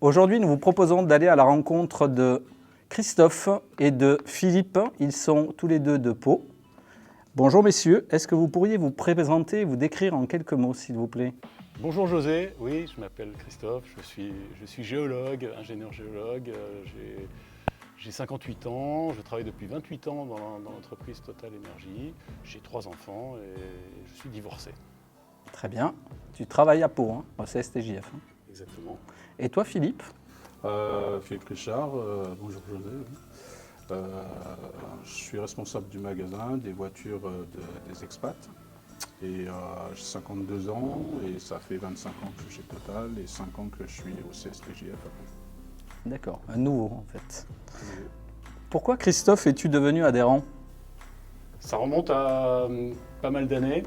Aujourd'hui, nous vous proposons d'aller à la rencontre de Christophe et de Philippe. Ils sont tous les deux de Pau. Bonjour messieurs, est-ce que vous pourriez vous présenter et vous décrire en quelques mots, s'il vous plaît? Bonjour José, oui, je m'appelle Christophe, je suis géologue, ingénieur géologue, j'ai 58 ans, je travaille depuis 28 ans dans l'entreprise Total Energy, j'ai 3 enfants et je suis divorcé. Très bien, tu travailles à Pau, hein, au CSTJF. Hein. Exactement. Et toi Philippe? Philippe Richard, bonjour José. Je suis responsable du magasin des voitures des expats et j'ai 52 ans et ça fait 25 ans que je suis chez Total et 5 ans que je suis au CSTJF. D'accord, un nouveau en fait. Pourquoi Christophe es-tu devenu adhérent? Ça remonte à pas mal d'années.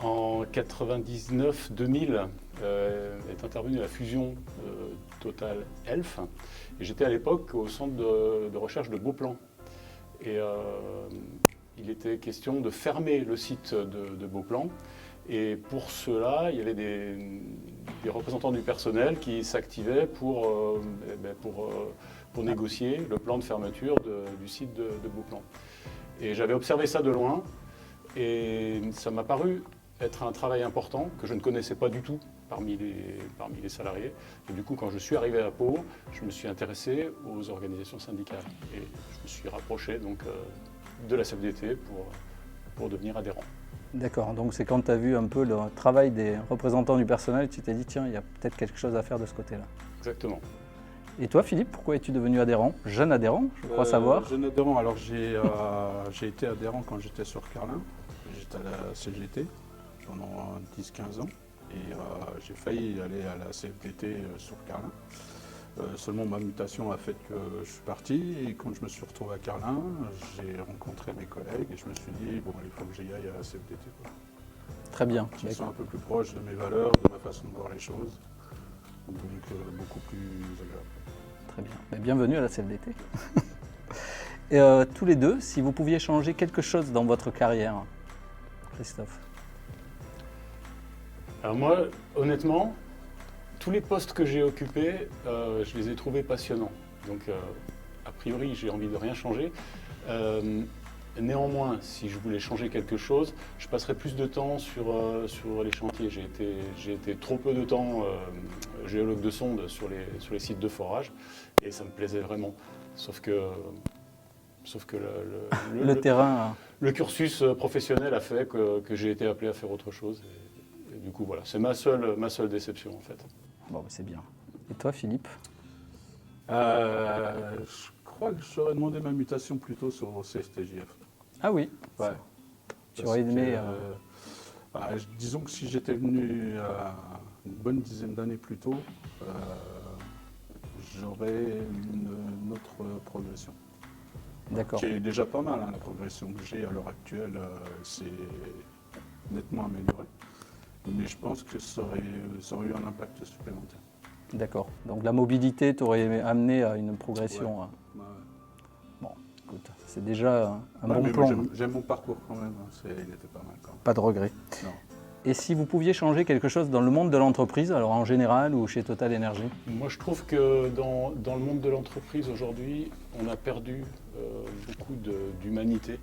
En 99-2000 est intervenue la fusion Total Elf et j'étais à l'époque au centre de recherche de Beauplan. Et il était question de fermer le site de Beauplan. Et pour cela, il y avait des représentants du personnel qui s'activaient pour négocier le plan de fermeture du site de Beauplan. Et j'avais observé ça de loin et ça m'a paru être un travail important que je ne connaissais pas du tout parmi les salariés. Et du coup, quand je suis arrivé à Pau, je me suis intéressé aux organisations syndicales. Et je me suis rapproché donc, de la CFDT pour devenir adhérent. D'accord, donc c'est quand tu as vu un peu le travail des représentants du personnel, tu t'es dit tiens, il y a peut-être quelque chose à faire de ce côté-là. Exactement. Et toi Philippe, pourquoi es-tu devenu adhérent? Jeune adhérent, je crois savoir. Jeune adhérent, alors j'ai été adhérent quand j'étais sur Carlin, j'étais à la CGT pendant 10-15 ans et j'ai failli aller à la CFDT sur Carlin. Seulement ma mutation a fait que je suis parti et quand je me suis retrouvé à Carlin, j'ai rencontré mes collègues et je me suis dit bon il faut que j'y aille à la CFDT. Quoi. Très bien. Qui sont un peu plus proches de mes valeurs, de ma façon de voir les choses, donc beaucoup plus agréable. Très bien. Mais bienvenue à la CFDT. Et tous les deux, si vous pouviez changer quelque chose dans votre carrière, Christophe? Alors moi, honnêtement, tous les postes que j'ai occupés, je les ai trouvés passionnants. Donc, a priori, j'ai envie de rien changer. Néanmoins, si je voulais changer quelque chose, je passerais plus de temps sur les chantiers. J'ai été trop peu de temps géologue de sonde sur les sites de forage et ça me plaisait vraiment. Sauf que le terrain, le cursus professionnel a fait que j'ai été appelé à faire autre chose. Et du coup, voilà, c'est ma seule déception en fait. Bon, c'est bien. Et toi, Philippe? Je crois que j'aurais demandé ma mutation plutôt sur le CSTJF. Ah oui? Ouais. Tu aurais aimé... disons que si j'étais venu une bonne dizaine d'années plus tôt, j'aurais une autre progression. D'accord. Qui est déjà pas mal, hein, la progression que j'ai à l'heure actuelle, c'est nettement amélioré. Mais je pense que ça aurait eu un impact supplémentaire. D'accord. Donc la mobilité t'aurait amené à une progression. Ouais. Bon, écoute, c'est déjà un Ouais, bon plan. J'aime mon parcours quand même, hein. Il était pas mal quand même. Pas de regret. Non. Et si vous pouviez changer quelque chose dans le monde de l'entreprise, alors en général ou chez Total Energy? Moi, je trouve que dans le monde de l'entreprise aujourd'hui, on a perdu beaucoup d'humanité.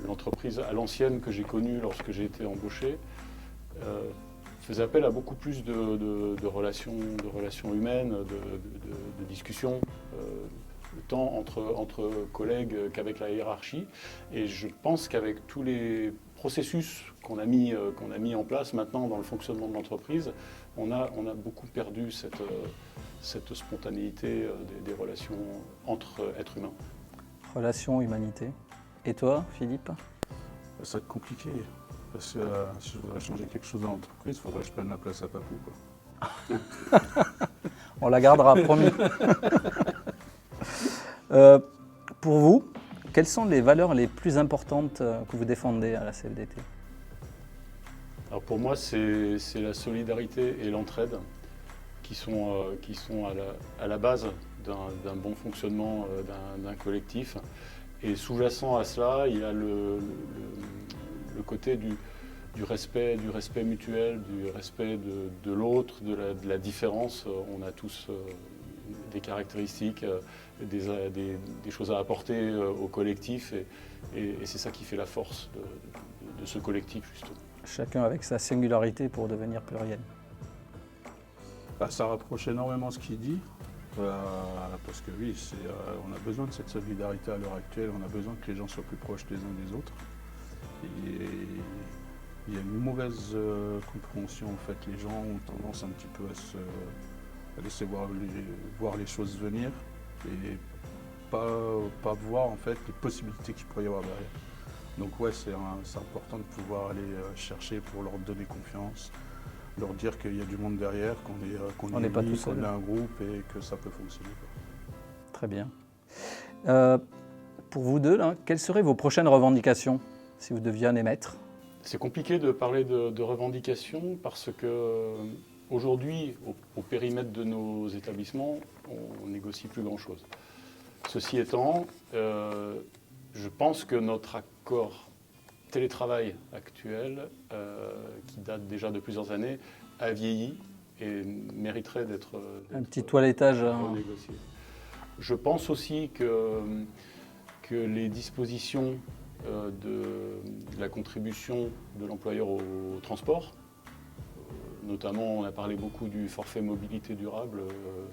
L'entreprise à l'ancienne que j'ai connue lorsque j'ai été embauché faisait appel à beaucoup plus de relations humaines, de discussions, tant entre collègues qu'avec la hiérarchie. Et je pense qu'avec tous les processus qu'on a mis en place maintenant dans le fonctionnement de l'entreprise, on a beaucoup perdu cette spontanéité des relations entre êtres humains. Relation, humanité. Et toi, Philippe? Ça va être compliqué, parce que si je voudrais changer quelque chose dans l'entreprise, il faudrait que je prenne la place à Papou. Quoi. On la gardera, promis. Pour vous, quelles sont les valeurs les plus importantes que vous défendez à la CFDT? Alors pour moi, c'est la solidarité et l'entraide qui sont à la base d'un bon fonctionnement d'un collectif. Et sous-jacent à cela, il y a le côté du respect mutuel, du respect de l'autre, de la différence. On a tous des caractéristiques, des choses à apporter au collectif et c'est ça qui fait la force de ce collectif justement. Chacun avec sa singularité pour devenir pluriel. Bah, ça rapproche énormément ce qu'il dit, parce que oui, on a besoin de cette solidarité à l'heure actuelle, on a besoin que les gens soient plus proches les uns des autres. Et il y a une mauvaise compréhension en fait, les gens ont tendance un petit peu à laisser voir les choses venir et pas voir en fait les possibilités qu'il pourrait y avoir derrière. Donc ouais, c'est important de pouvoir aller chercher pour leur donner confiance, leur dire qu'il y a du monde derrière, qu'on est pas unis, tout seul. qu'on est un groupe et que ça peut fonctionner. Très bien. Pour vous deux, là, quelles seraient vos prochaines revendications si vous deviez en émettre? C'est compliqué de parler de revendications parce que aujourd'hui, au périmètre de nos établissements, on négocie plus grand-chose. Ceci étant, je pense que notre accord télétravail actuel, qui date déjà de plusieurs années, a vieilli et mériterait d'être Un petit toilettage. renégocié. Je pense aussi que les dispositions de la contribution de l'employeur au transport, notamment on a parlé beaucoup du forfait mobilité durable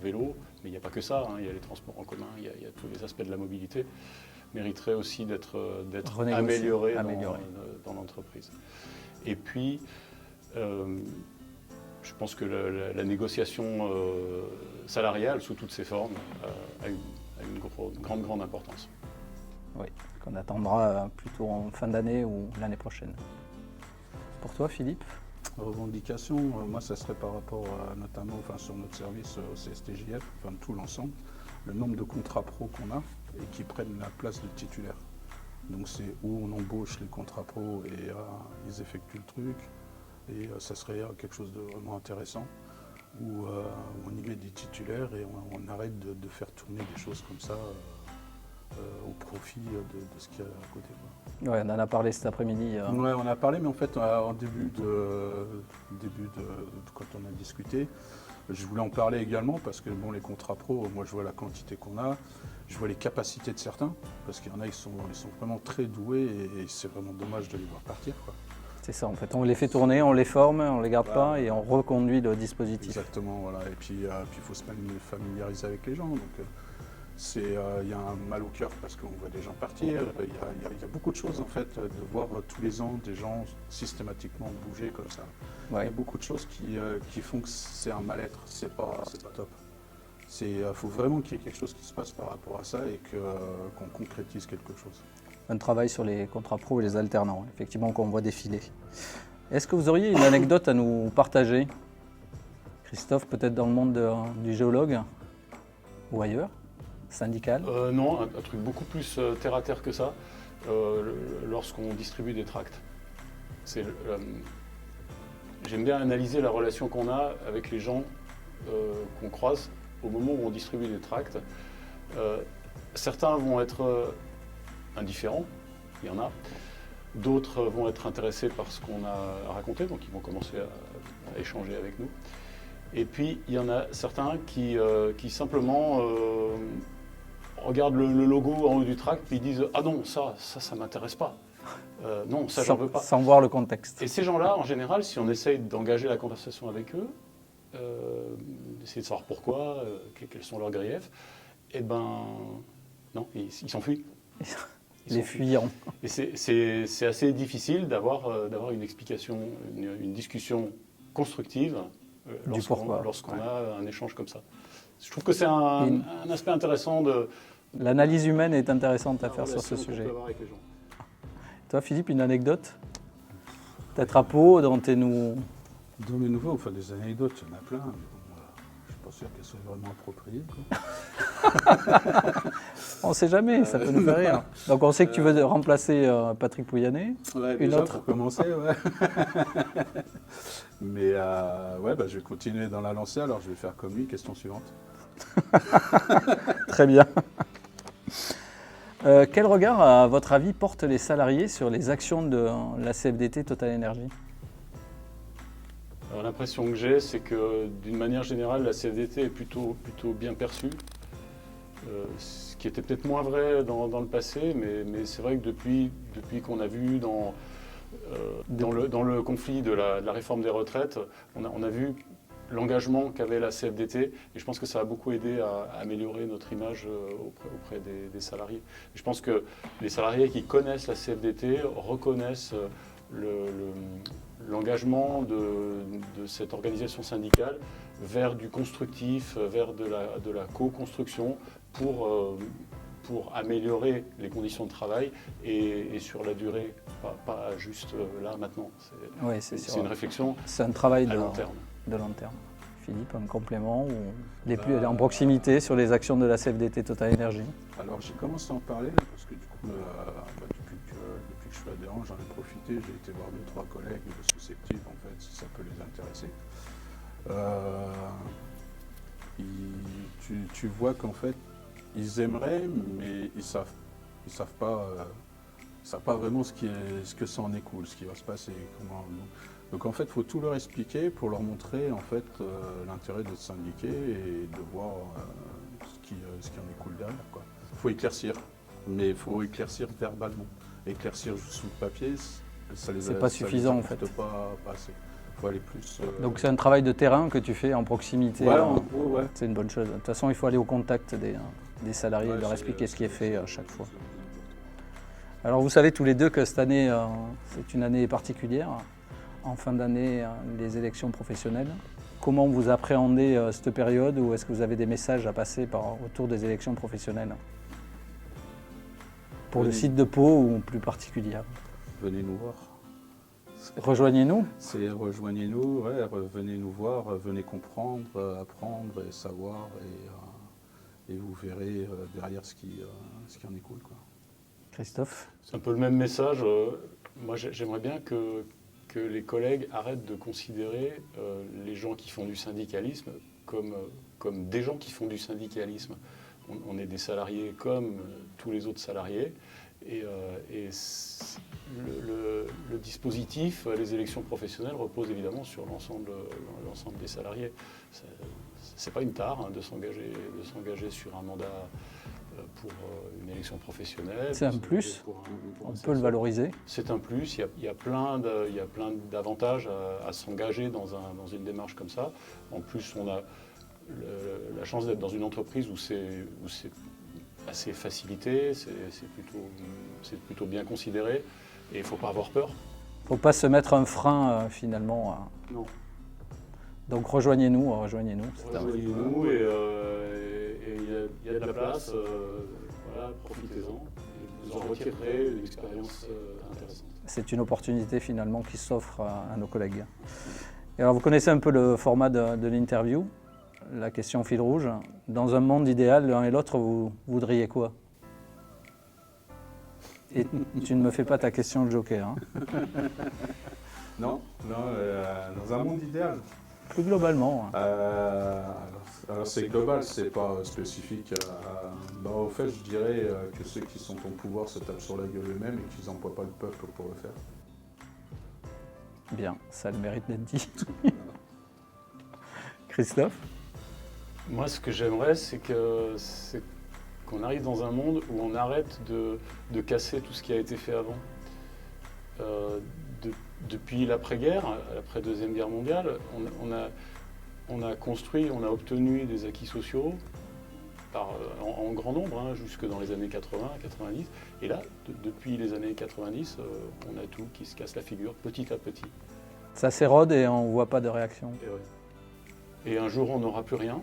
vélo, mais il n'y a pas que ça, il y a les transports en commun, il y a tous les aspects de la mobilité, mériterait aussi d'être amélioré dans l'entreprise. Et puis, je pense que la négociation salariale sous toutes ses formes a une grande importance. Oui, qu'on attendra plutôt en fin d'année ou l'année prochaine. Pour toi, Philippe? Revendication, moi ça serait par rapport notamment sur notre service au CSTJF, tout l'ensemble, le nombre de contrats pro qu'on a et qui prennent la place de titulaire. Donc c'est où on embauche les contrats pro et ils effectuent le truc et ça serait quelque chose de vraiment intéressant où on y met des titulaires et on arrête de faire tourner des choses comme ça au profit de ce qu'il y a à côté. Oui, on en a parlé cet après-midi. Ouais, on a parlé, mais en fait, en début quand on a discuté, je voulais en parler également parce que bon, les contrats pro, moi je vois la quantité qu'on a, je vois les capacités de certains, parce qu'il y en a, ils sont vraiment très doués et c'est vraiment dommage de les voir partir, quoi. C'est ça, en fait. On les fait tourner, on les forme, on les garde pas et on reconduit le dispositif. Exactement, voilà. Et puis il faut se familiariser avec les gens. Donc, il y a un mal au cœur parce qu'on voit des gens partir. Il y a beaucoup de choses en fait, de voir tous les ans des gens systématiquement bouger comme ça. Ouais. Il y a beaucoup de choses qui font que c'est un mal-être, c'est pas top. Il faut vraiment qu'il y ait quelque chose qui se passe par rapport à ça et qu'on concrétise quelque chose. Un travail sur les contrats pro et les alternants, effectivement, qu'on voit défiler. Est-ce que vous auriez une anecdote à nous partager? Christophe, peut-être dans le monde du géologue ou ailleurs? Syndical? Non, un truc beaucoup plus terre à terre que ça, lorsqu'on distribue des tracts. J'aime bien analyser la relation qu'on a avec les gens qu'on croise au moment où on distribue des tracts. Certains vont être indifférents, il y en a. D'autres vont être intéressés par ce qu'on a raconté, donc ils vont commencer à échanger avec nous. Et puis, il y en a certains qui simplement regardent le logo en haut du tract et ils disent « Ah non, ça m'intéresse pas. Non, ça, j'en veux pas. » Sans voir le contexte. Et ces gens-là, en général, si on essaye d'engager la conversation avec eux, d'essayer de savoir pourquoi, quels sont leurs griefs, eh ben, non, ils s'enfuient. Les fuyants. Et c'est assez difficile d'avoir une explication, une discussion constructive lorsqu'on a un échange comme ça. Je trouve que c'est un aspect intéressant de... L'analyse humaine est intéressante à faire sur ce sujet. Avec les gens. Toi, Philippe, une anecdote? Peut-être à Pau, dans tes Dans mes nouveaux, des anecdotes, il y en a plein. Mais bon, je ne suis pas sûr qu'elles soient vraiment appropriées, quoi. On ne sait jamais, ça peut nous faire rire. Donc on sait que tu veux remplacer Patrick Pouyanné. Ouais, une déjà, autre pour commencer, ouais. Mais je vais continuer dans la lancée, alors je vais faire comme lui. Question suivante. Très bien. Quel regard, à votre avis, portent les salariés sur les actions de la CFDT Total Energy? Alors, l'impression que j'ai, c'est que d'une manière générale, la CFDT est plutôt bien perçue. Ce qui était peut-être moins vrai dans le passé, mais c'est vrai que depuis qu'on a vu dans le conflit de la réforme des retraites, on a vu l'engagement qu'avait la CFDT, et je pense que ça a beaucoup aidé à améliorer notre image auprès des salariés. Et je pense que les salariés qui connaissent la CFDT reconnaissent l'engagement de cette organisation syndicale vers du constructif, vers de la co-construction pour améliorer les conditions de travail et sur la durée, pas juste là, maintenant. Oui, c'est une réflexion c'est un travail à long terme. De long terme. Philippe, un complément ou en proximité sur les actions de la CFDT Total Énergie? Alors j'ai commencé à en parler parce que du coup, depuis que je suis adhérent, j'en ai profité, j'ai été voir 2-3 collègues susceptibles en fait, si ça peut les intéresser. Tu vois qu'en fait, ils aimeraient, mais ils savent pas vraiment ce que ça en écoule, ce qui va se passer. Donc en fait, il faut tout leur expliquer pour leur montrer en fait l'intérêt de se syndiquer et de voir ce qui en écoule derrière. Il faut éclaircir, mais il faut éclaircir verbalement. Éclaircir sous le papier, c'est pas suffisant en fait. Pas assez. Il faut aller plus. Donc c'est un travail de terrain que tu fais en proximité. Ouais, en gros, ouais. C'est une bonne chose. De toute façon, il faut aller au contact des salariés et leur expliquer ce qui est fait à chaque fois. Alors vous savez tous les deux que cette année, c'est une année particulière. En fin d'année, les élections professionnelles. Comment vous appréhendez cette période, ou est-ce que vous avez des messages à passer autour des élections professionnelles? Pour le site de Pau ou plus particulièrement? Venez nous voir. Rejoignez-nous. Rejoignez-nous, ouais, venez nous voir, venez comprendre, apprendre et savoir, et vous verrez derrière ce qui en écoule. Christophe? C'est un peu le même message. Moi, j'aimerais bien que les collègues arrêtent de considérer les gens qui font du syndicalisme comme des gens qui font du syndicalisme. On est des salariés comme tous les autres salariés. Et le dispositif, les élections professionnelles, repose évidemment sur l'ensemble des salariés. C'est pas une tare de s'engager sur un mandat pour une élection professionnelle. C'est un plus, on peut le valoriser. C'est un plus, il y a plein d'avantages à s'engager dans une démarche comme ça. En plus, on a la chance d'être dans une entreprise où c'est assez facilité, c'est plutôt bien considéré, et il ne faut pas avoir peur. Il ne faut pas se mettre un frein finalement. Non. Donc rejoignez-nous. Rejoignez-nous, et il y a de la place, voilà, profitez-en, et vous en retirerez une expérience intéressante. C'est une opportunité finalement qui s'offre à nos collègues. Et alors vous connaissez un peu le format de l'interview, la question fil rouge. Dans un monde idéal, l'un et l'autre, vous voudriez quoi? Et tu ne me fais pas ta question de joker. Hein. Non, dans un monde idéal. Plus globalement. Alors c'est global, c'est pas spécifique. Au fait, je dirais que ceux qui sont au pouvoir se tapent sur la gueule eux-mêmes et qu'ils n'emploient pas le peuple pour le faire. Bien, ça a le mérite d'être dit. Christophe? Moi, ce que j'aimerais, c'est qu'on arrive dans un monde où on arrête de casser tout ce qui a été fait avant. Depuis l'après-guerre, après Deuxième Guerre mondiale, on a construit, on a obtenu des acquis sociaux en grand nombre, jusque dans les années 80, 90. Et là, depuis les années 90, on a tout qui se casse la figure petit à petit. Ça s'érode et on ne voit pas de réaction. Et un jour, on n'aura plus rien.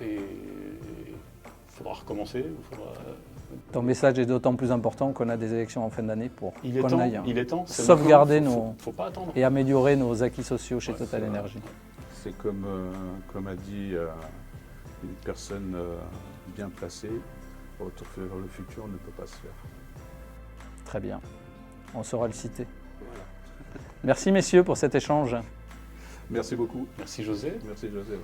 Et il faudra recommencer. Ton message est d'autant plus important qu'on a des élections en fin d'année pour qu'on aille sauvegarder faut pas attendre. Et améliorer nos acquis sociaux chez Total Énergie. C'est comme a dit une personne bien placée, retour vers le futur ne peut pas se faire. Très bien, on saura le citer. Voilà. Merci messieurs pour cet échange. Merci beaucoup. Merci José. Merci José.